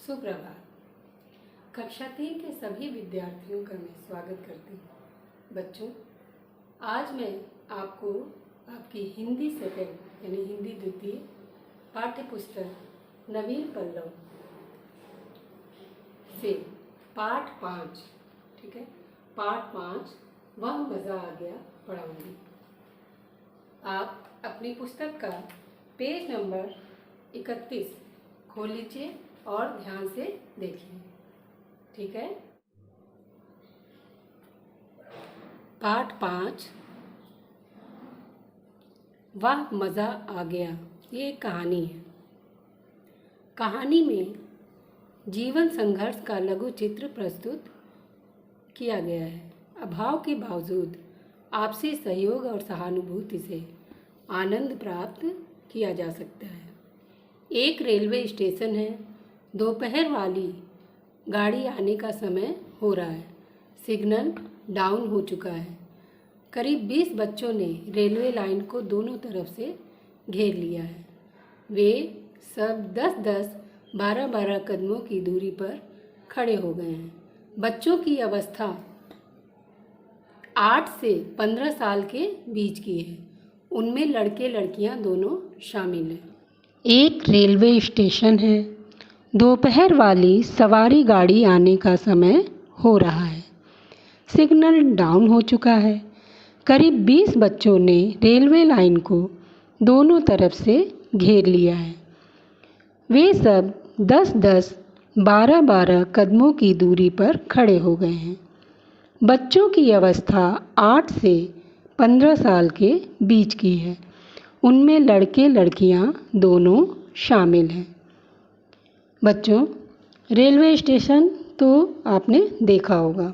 सुप्रभात। कक्षा 3 के सभी विद्यार्थियों का मैं स्वागत करती हूँ। बच्चों, आज मैं आपको आपकी हिंदी सेकंड यानी हिंदी द्वितीय पाठ्य पुस्तक नवीन पल्लव से पाठ 5, ठीक है, पाठ 5 वह मज़ा आ गया पढ़ाऊँगी। आप अपनी पुस्तक का पेज नंबर 31 खोल लीजिए और ध्यान से देखिए, ठीक है। पाठ 5 वह मज़ा आ गया, ये एक कहानी है। कहानी में जीवन संघर्ष का लघु चित्र प्रस्तुत किया गया है। अभाव के बावजूद आपसी सहयोग और सहानुभूति से आनंद प्राप्त किया जा सकता है। एक रेलवे स्टेशन है। दोपहर वाली गाड़ी आने का समय हो रहा है। सिग्नल डाउन हो चुका है। करीब 20 बच्चों ने रेलवे लाइन को दोनों तरफ से घेर लिया है। वे सब 10-10, 12-12 कदमों की दूरी पर खड़े हो गए हैं। बच्चों की अवस्था 8 से 15 साल के बीच की है। उनमें लड़के लड़कियां दोनों शामिल हैं। एक रेलवे स्टेशन है। दोपहर वाली सवारी गाड़ी आने का समय हो रहा है। सिग्नल डाउन हो चुका है। करीब 20 बच्चों ने रेलवे लाइन को दोनों तरफ से घेर लिया है। वे सब 10-10, 12-12 कदमों की दूरी पर खड़े हो गए हैं। बच्चों की अवस्था 8 से 15 साल के बीच की है। उनमें लड़के लड़कियां दोनों शामिल हैं। बच्चों, रेलवे स्टेशन तो आपने देखा होगा।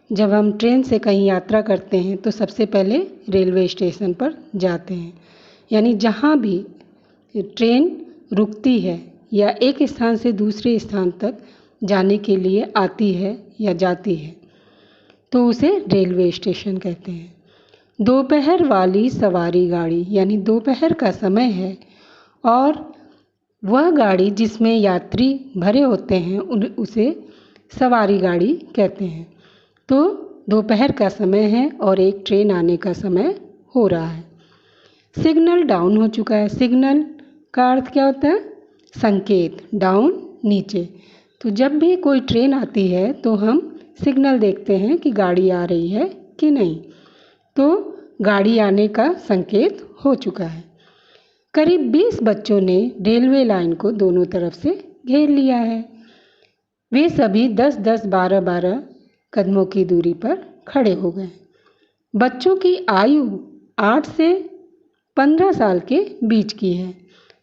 जब हम ट्रेन से कहीं यात्रा करते हैं तो सबसे पहले रेलवे स्टेशन पर जाते हैं, यानी जहाँ भी ट्रेन रुकती है या एक स्थान से दूसरे स्थान तक जाने के लिए आती है या जाती है तो उसे रेलवे स्टेशन कहते हैं। दोपहर वाली सवारी गाड़ी यानी दोपहर का समय है और वह गाड़ी जिसमें यात्री भरे होते हैं उसे सवारी गाड़ी कहते हैं। तो दोपहर का समय है और एक ट्रेन आने का समय हो रहा है। सिग्नल डाउन हो चुका है। सिग्नल का अर्थ क्या होता है? संकेत। डाउन नीचे। तो जब भी कोई ट्रेन आती है तो हम सिग्नल देखते हैं कि गाड़ी आ रही है कि नहीं। तो गाड़ी आने का संकेत हो चुका है। करीब 20 बच्चों ने रेलवे लाइन को दोनों तरफ से घेर लिया है। वे सभी 10-10, 12-12 कदमों की दूरी पर खड़े हो गए। बच्चों की आयु 8 से 15 साल के बीच की है।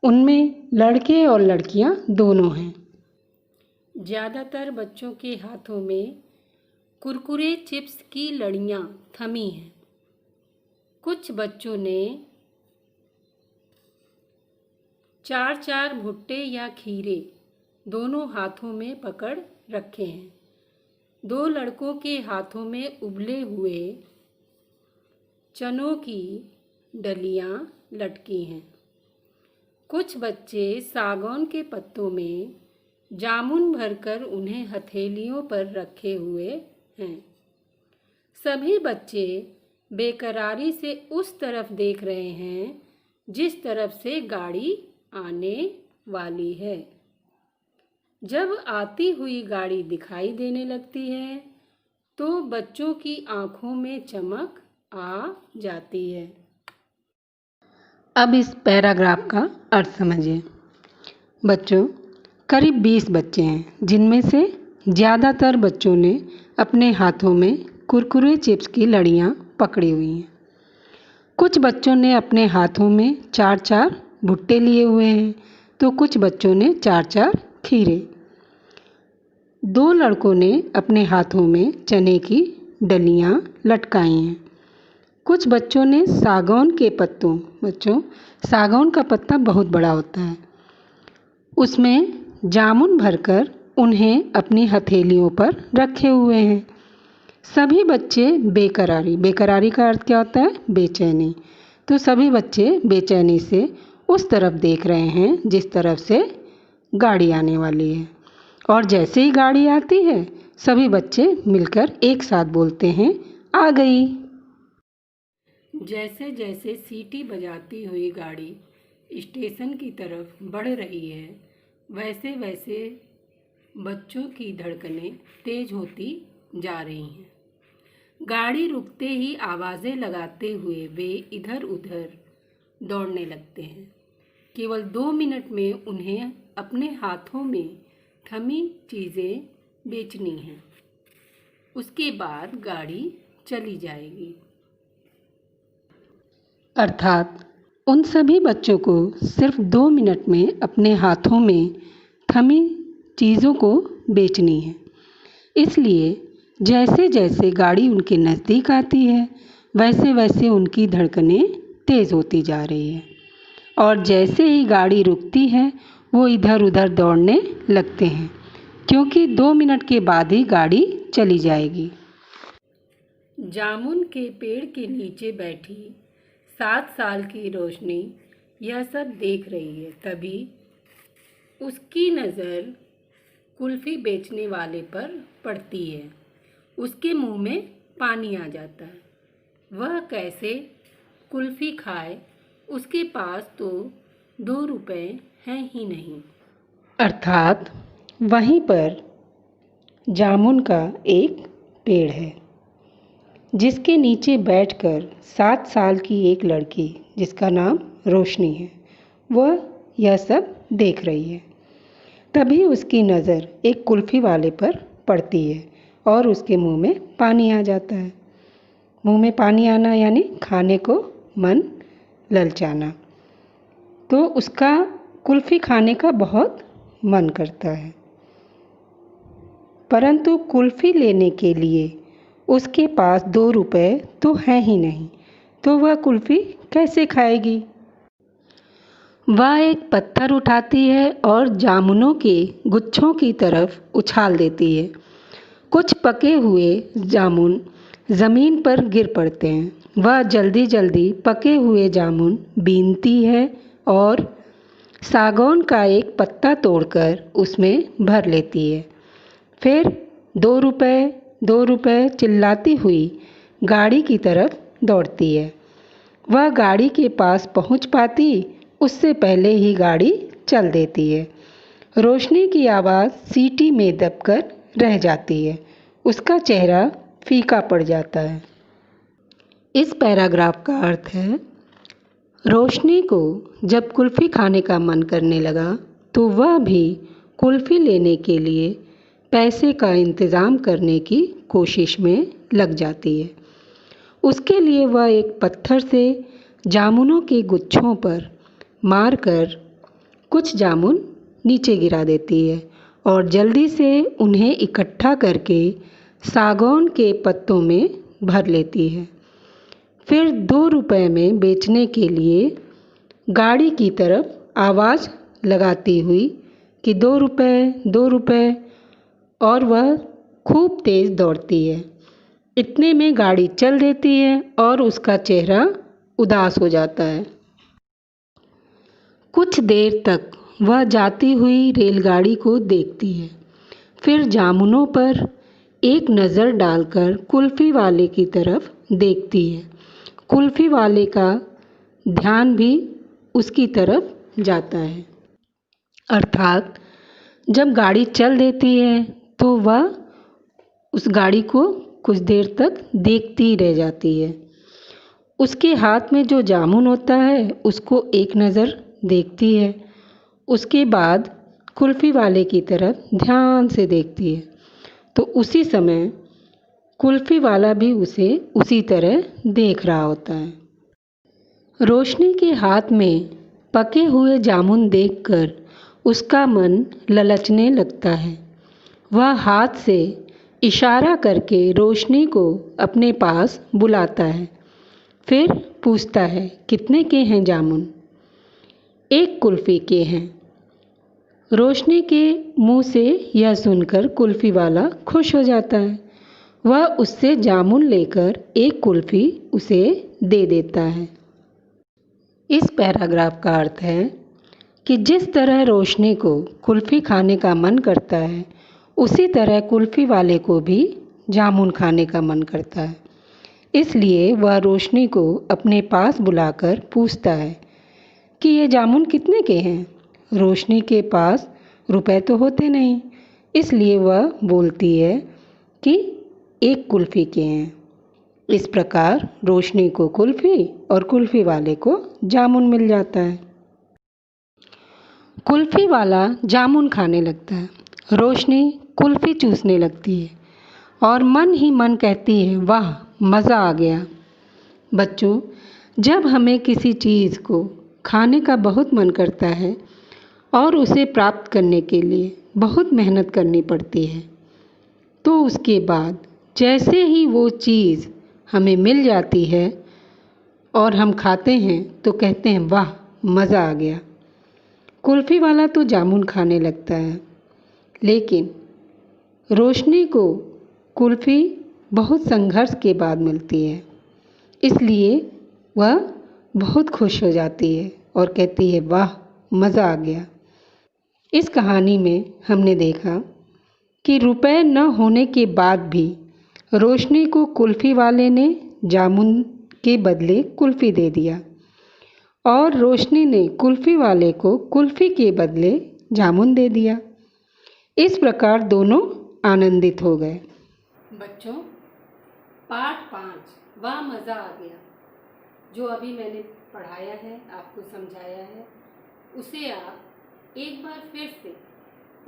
उनमें लड़के और लड़कियां दोनों हैं। ज़्यादातर बच्चों के हाथों में कुरकुरे चिप्स की लड़ियां थमी हैं। कुछ बच्चों ने 4-4 भुट्टे या खीरे दोनों हाथों में पकड़ रखे हैं। 2 लड़कों के हाथों में उबले हुए चनों की डलियां लटकी हैं। कुछ बच्चे सागौन के पत्तों में जामुन भरकर उन्हें हथेलियों पर रखे हुए हैं। सभी बच्चे बेकरारी से उस तरफ देख रहे हैं जिस तरफ से गाड़ी आने वाली है। जब आती हुई गाड़ी दिखाई देने लगती है तो बच्चों की आंखों में चमक आ जाती है। अब इस पैराग्राफ का अर्थ समझिए। बच्चों, करीब 20 बच्चे हैं जिनमें से ज़्यादातर बच्चों ने अपने हाथों में कुरकुरे चिप्स की लड़ियां पकड़ी हुई हैं। कुछ बच्चों ने अपने हाथों में 4-4 भुट्टे लिए हुए हैं तो कुछ बच्चों ने 4-4 खीरे। 2 लड़कों ने अपने हाथों में चने की डलियां लटकाई हैं। कुछ बच्चों ने सागौन के पत्तों, बच्चों सागौन का पत्ता बहुत बड़ा होता है, उसमें जामुन भरकर उन्हें अपनी हथेलियों पर रखे हुए हैं। सभी बच्चे बेकरारी का अर्थ क्या होता है? बेचैनी। तो सभी बच्चे बेचैनी से उस तरफ देख रहे हैं जिस तरफ से गाड़ी आने वाली है। और जैसे ही गाड़ी आती है सभी बच्चे मिलकर एक साथ बोलते हैं, आ गई। जैसे जैसे सीटी बजाती हुई गाड़ी स्टेशन की तरफ बढ़ रही है, वैसे वैसे बच्चों की धड़कनें तेज होती जा रही हैं। गाड़ी रुकते ही आवाज़ें लगाते हुए वे इधर उधर दौड़ने लगते हैं। केवल 2 मिनट में उन्हें अपने हाथों में थमी चीज़ें बेचनी हैं। उसके बाद गाड़ी चली जाएगी। अर्थात उन सभी बच्चों को सिर्फ 2 मिनट में अपने हाथों में थमी चीज़ों को बेचनी है। इसलिए जैसे जैसे गाड़ी उनके नज़दीक आती है वैसे वैसे उनकी धड़कनें तेज़ होती जा रही है और जैसे ही गाड़ी रुकती है वो इधर उधर दौड़ने लगते हैं, क्योंकि 2 मिनट के बाद ही गाड़ी चली जाएगी। जामुन के पेड़ के नीचे बैठी 7 साल की रोशनी यह सब देख रही है। तभी उसकी नज़र कुल्फ़ी बेचने वाले पर पड़ती है। उसके मुंह में पानी आ जाता है। वह कैसे कुल्फ़ी खाए, उसके पास तो 2 रुपए हैं ही नहीं। अर्थात वहीं पर जामुन का एक पेड़ है जिसके नीचे बैठकर 7 साल की एक लड़की जिसका नाम रोशनी है वह यह सब देख रही है। तभी उसकी नज़र एक कुल्फ़ी वाले पर पड़ती है और उसके मुंह में पानी आ जाता है। मुंह में पानी आना यानी खाने को मन ललचाना। तो उसका कुल्फ़ी खाने का बहुत मन करता है, परंतु कुल्फ़ी लेने के लिए उसके पास 2 रुपए तो हैं ही नहीं, तो वह कुल्फ़ी कैसे खाएगी। वह एक पत्थर उठाती है और जामुनों के गुच्छों की तरफ उछाल देती है। कुछ पके हुए जामुन ज़मीन पर गिर पड़ते हैं। वह जल्दी जल्दी पके हुए जामुन बीनती है और सागौन का एक पत्ता तोड़कर उसमें भर लेती है। फिर 2 रुपए 2 रुपए चिल्लाती हुई गाड़ी की तरफ दौड़ती है। वह गाड़ी के पास पहुंच पाती उससे पहले ही गाड़ी चल देती है। रोशनी की आवाज़ सीटी में दबकर रह जाती है। उसका चेहरा फीका पड़ जाता है। इस पैराग्राफ का अर्थ है, रोशनी को जब कुल्फ़ी खाने का मन करने लगा तो वह भी कुल्फ़ी लेने के लिए पैसे का इंतज़ाम करने की कोशिश में लग जाती है। उसके लिए वह एक पत्थर से जामुनों के गुच्छों पर मारकर कुछ जामुन नीचे गिरा देती है और जल्दी से उन्हें इकट्ठा करके सागौन के पत्तों में भर लेती है। फिर 2 रुपए में बेचने के लिए गाड़ी की तरफ आवाज़ लगाती हुई कि 2 रुपए 2 रुपए, और वह खूब तेज़ दौड़ती है। इतने में गाड़ी चल देती है और उसका चेहरा उदास हो जाता है। कुछ देर तक वह जाती हुई रेलगाड़ी को देखती है, फिर जामुनों पर एक नज़र डालकर कुल्फ़ी वाले की तरफ देखती है। कुल्फ़ी वाले का ध्यान भी उसकी तरफ जाता है। अर्थात जब गाड़ी चल देती है तो वह उस गाड़ी को कुछ देर तक देखती रह जाती है। उसके हाथ में जो जामुन होता है उसको एक नज़र देखती है। उसके बाद कुल्फ़ी वाले की तरफ ध्यान से देखती है तो उसी समय कुल्फ़ी वाला भी उसे उसी तरह देख रहा होता है। रोशनी के हाथ में पके हुए जामुन देखकर उसका मन ललचने लगता है। वह हाथ से इशारा करके रोशनी को अपने पास बुलाता है। फिर पूछता है, कितने के हैं जामुन? 1 कुल्फ़ी के हैं। रोशनी के मुंह से यह सुनकर कुल्फ़ी वाला खुश हो जाता है। वह उससे जामुन लेकर 1 कुल्फ़ी उसे दे देता है। इस पैराग्राफ का अर्थ है, कि जिस तरह रोशनी को कुल्फ़ी खाने का मन करता है, उसी तरह कुल्फ़ी वाले को भी जामुन खाने का मन करता है। इसलिए वह रोशनी को अपने पास बुलाकर पूछता है कि ये जामुन कितने के हैं। रोशनी के पास रुपए तो होते नहीं, इसलिए वह बोलती है कि 1 कुल्फ़ी के हैं। इस प्रकार रोशनी को कुल्फ़ी और कुल्फ़ी वाले को जामुन मिल जाता है। कुल्फ़ी वाला जामुन खाने लगता है, रोशनी कुल्फ़ी चूसने लगती है और मन ही मन कहती है, वाह मज़ा आ गया। बच्चों, जब हमें किसी चीज़ को खाने का बहुत मन करता है और उसे प्राप्त करने के लिए बहुत मेहनत करनी पड़ती है, तो उसके बाद जैसे ही वो चीज़ हमें मिल जाती है और हम खाते हैं तो कहते हैं, वाह मज़ा आ गया। कुल्फ़ी वाला तो जामुन खाने लगता है, लेकिन रोशनी को कुल्फ़ी बहुत संघर्ष के बाद मिलती है, इसलिए वह बहुत खुश हो जाती है और कहती है, वाह मज़ा आ गया। इस कहानी में हमने देखा कि रुपए न होने के बाद भी रोशनी को कुल्फ़ी वाले ने जामुन के बदले कुल्फ़ी दे दिया और रोशनी ने कुल्फ़ी वाले को कुल्फ़ी के बदले जामुन दे दिया। इस प्रकार दोनों आनंदित हो गए। बच्चों, पाठ 5 वाह मज़ा आ गया, जो अभी मैंने पढ़ाया है, आपको समझाया है, उसे आप एक बार फिर से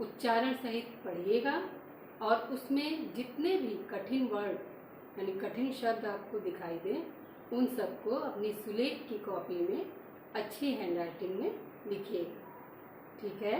उच्चारण सहित पढ़िएगा और उसमें जितने भी कठिन वर्ड यानी कठिन शब्द आपको दिखाई दें, उन सबको अपनी सुलेख की कॉपी में अच्छी हैंडराइटिंग में लिखिएगा। ठीक है?